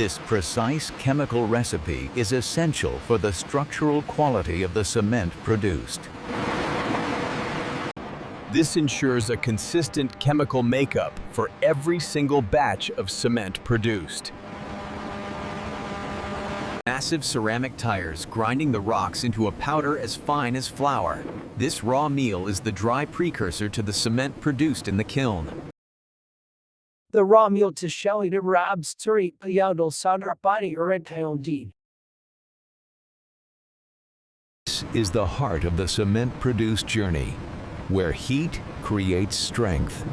This precise chemical recipe is essential for the structural quality of the cement produced. This ensures a consistent chemical makeup for every single batch of cement produced. Massive ceramic tires grinding the rocks into a powder as fine as flour. This raw meal is the dry precursor to the cement produced in the kiln. The raw meal to shelly de rabs turi payadol sadar body din. This is the heart of the cement produced journey, where heat creates strength.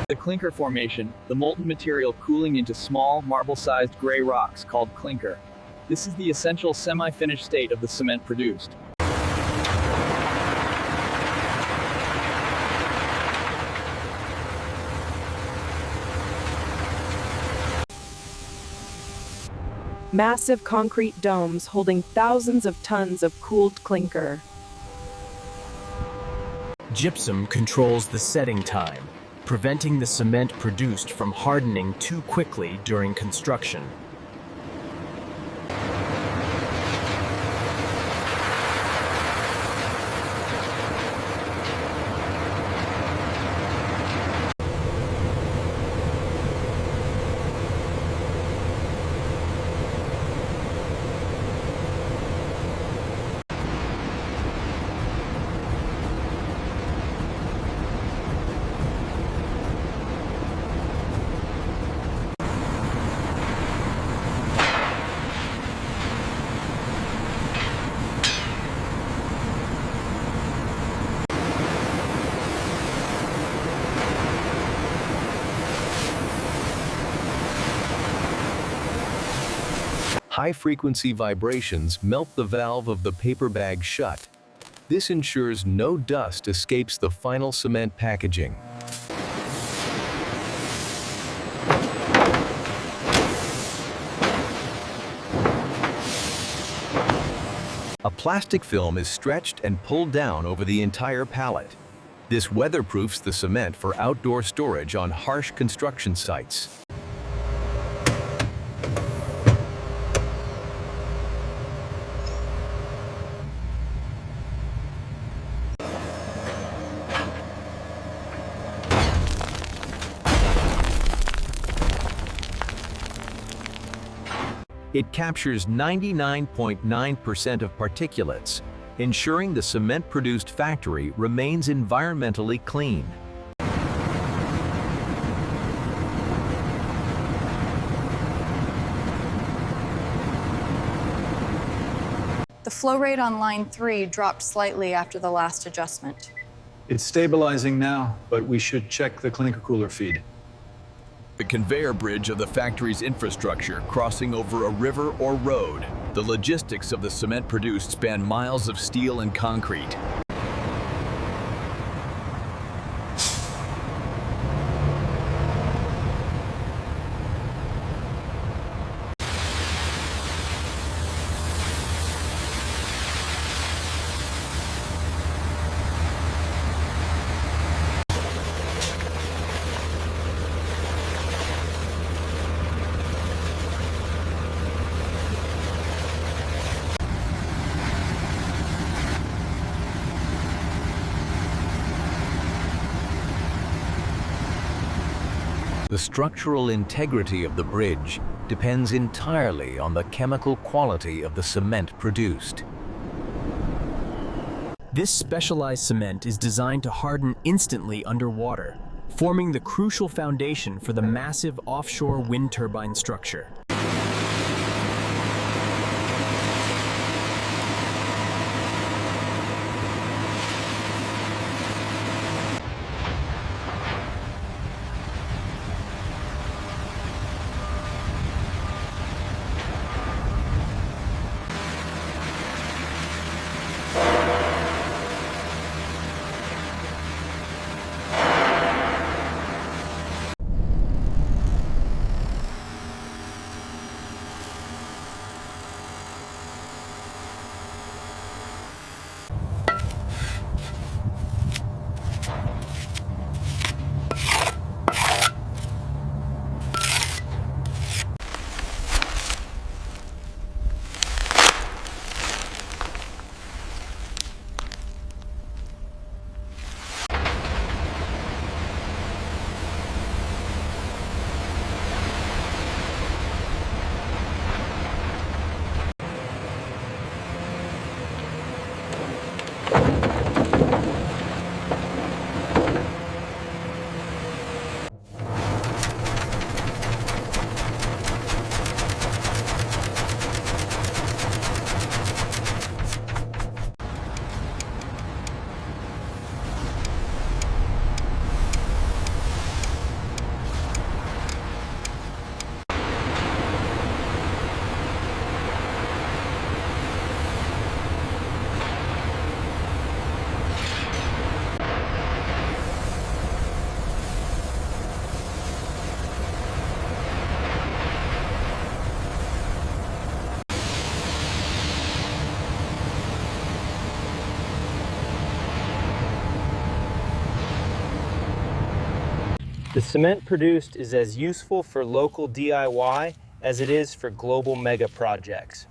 The clinker formation, the molten material cooling into small, marble-sized gray rocks called clinker. This is the essential semi-finished state of the cement produced. Massive concrete domes holding thousands of tons of cooled clinker. Gypsum controls the setting time, preventing the cement produced from hardening too quickly during construction. High-frequency vibrations melt the valve of the paper bag shut. This ensures no dust escapes the final cement packaging. A plastic film is stretched and pulled down over the entire pallet. This weatherproofs the cement for outdoor storage on harsh construction sites. It captures 99.9% of particulates, ensuring the cement-produced factory remains environmentally clean. The flow rate on line 3 dropped slightly after the last adjustment. It's stabilizing now, but we should check the clinker cooler feed. The conveyor bridge of the factory's infrastructure crossing over a river or road. The logistics of the cement produced span miles of steel and concrete. The structural integrity of the bridge depends entirely on the chemical quality of the cement produced. This specialized cement is designed to harden instantly underwater, forming the crucial foundation for the massive offshore wind turbine structure. The cement produced is as useful for local DIY as it is for global mega projects.